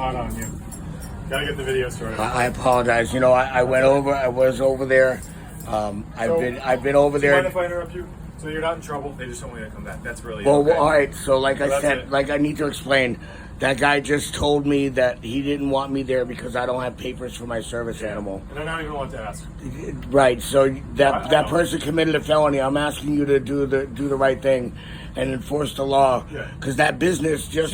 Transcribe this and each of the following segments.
hot on you. Gotta get the video started. I apologize. You know, I was over there. I've been over there. Do you mind if I interrupt you? So you're not in trouble. They just told me to come back. That's really Well, okay. all right. So, like I said, it. like I need to explain. That guy just told me that he didn't want me there because I don't have papers for my service animal. And I don't even want to ask. Right. So that person committed a felony. I'm asking you to do the right thing and enforce the law. Yeah. Because that business just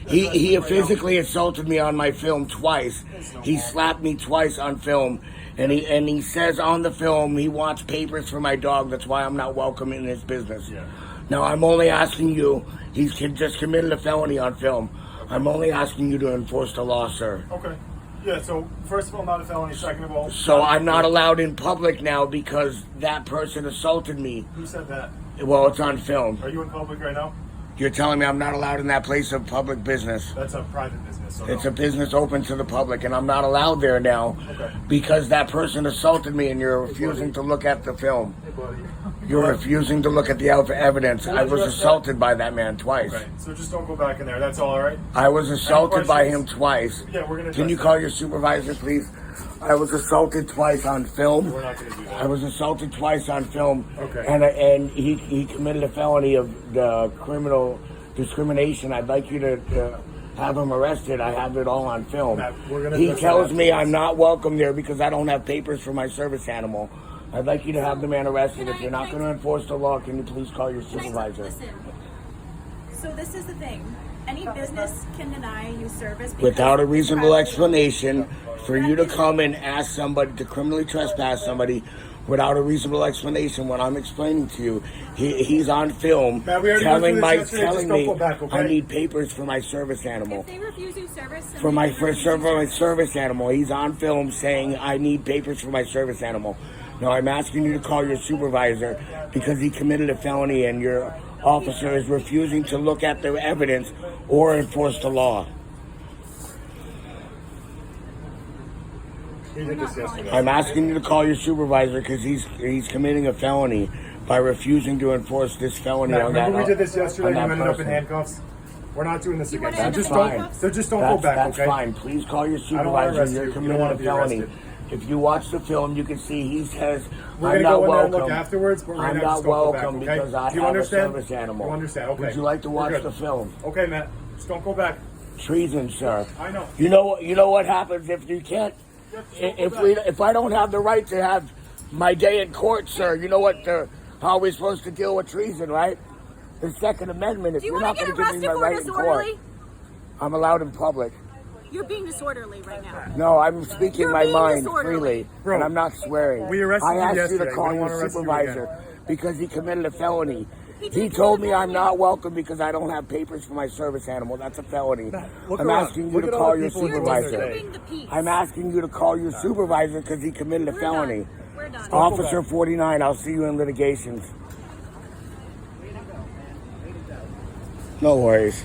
he physically assaulted me on my film twice. He slapped me twice on film. And he says on the film he wants papers for my dog. That's why I'm not welcome in his business. Yeah. Now I'm only asking you. He's just committed a felony on film. I'm only asking you to enforce the law, sir. Okay. Yeah. So first of all, not a felony. Second of all, So I'm not allowed in public now because that person assaulted me. Who said that? Well, it's on film. Are you in public right now? You're telling me I'm not allowed in that place of public business. That's a private business. So It's a business open to the public, and I'm not allowed there now because that person assaulted me, and you're refusing to look at the film. Hey, buddy. You're refusing to look at the evidence. I was assaulted by that man twice. Okay. So just don't go back in there. That's all right? I was assaulted by him twice. Yeah, we're gonna. Can you call your supervisor, please? I was assaulted twice on film. We're not going to do that. I was assaulted twice on film. Okay. And he committed a felony of the criminal discrimination. I'd like you to have him arrested. I have it all on film. Matt, we're gonna He address tells that me afterwards. I'm not welcome there because I don't have papers for my service animal. I'd like you to have the man arrested. If you're not going to enforce the law, can you please call your supervisor? Listen. So this is the thing. Any business can deny you service because Without a it's reasonable private. explanation, for you to come and ask somebody to criminally trespass somebody without a reasonable explanation, when I'm explaining to you, he's on film Matt, we already went through telling this yesterday. telling Just don't me go back, okay? I need papers for my service animal. If they refuse you service, then For they my refuse you service animal. He's on film saying I need papers for my service animal. Now I'm asking you to call your supervisor because he committed a felony and your officer is refusing to look at the evidence or enforce the law. He did this yesterday. I'm asking you to call your supervisor because he's committing a felony by refusing to enforce this felony Matt, on that. remember we did this yesterday on and that you ended up in person. handcuffs? We're not doing this You again. wanna So end just up in fine. don't. handcuffs? So just don't go back, That's okay? fine. Please call your I don't wanna supervisor. arrest You're you. You don't committing wanna a be felony. arrested. If you watch the film, you can see he says, We're I'm gonna not go in there and welcome. look afterwards, but right I'm now not just don't go back, welcome okay? because I Do you have understand? a service animal. You understand? Okay. Would you like to watch We're the good. film? Okay, Matt. Just don't go back. Treason, sir. I know. You know what happens if you can't. If I don't have the right to have my day in court, sir, you know what? How are we supposed to deal with treason, right? The Second Amendment. If Do you you're want not to going get to give me arrested my for right in court, disorderly? I'm allowed in public. You're being disorderly right now. No, I'm speaking You're my being mind disorderly. freely, Bro, and I'm not swearing. we arrested I you asked you yesterday. to call We don't your wanna arrest you supervisor again. because he committed a felony. He He did told commit me a I'm felony. not welcome because I don't have papers for my service animal. That's a felony. look I'm around. asking you Look to at all call the your people You're supervisor. supervisor. disturbing the peace. I'm asking you to call your supervisor because he committed a We're felony. done. We're done. Officer 49, I'll see you in litigations. No worries.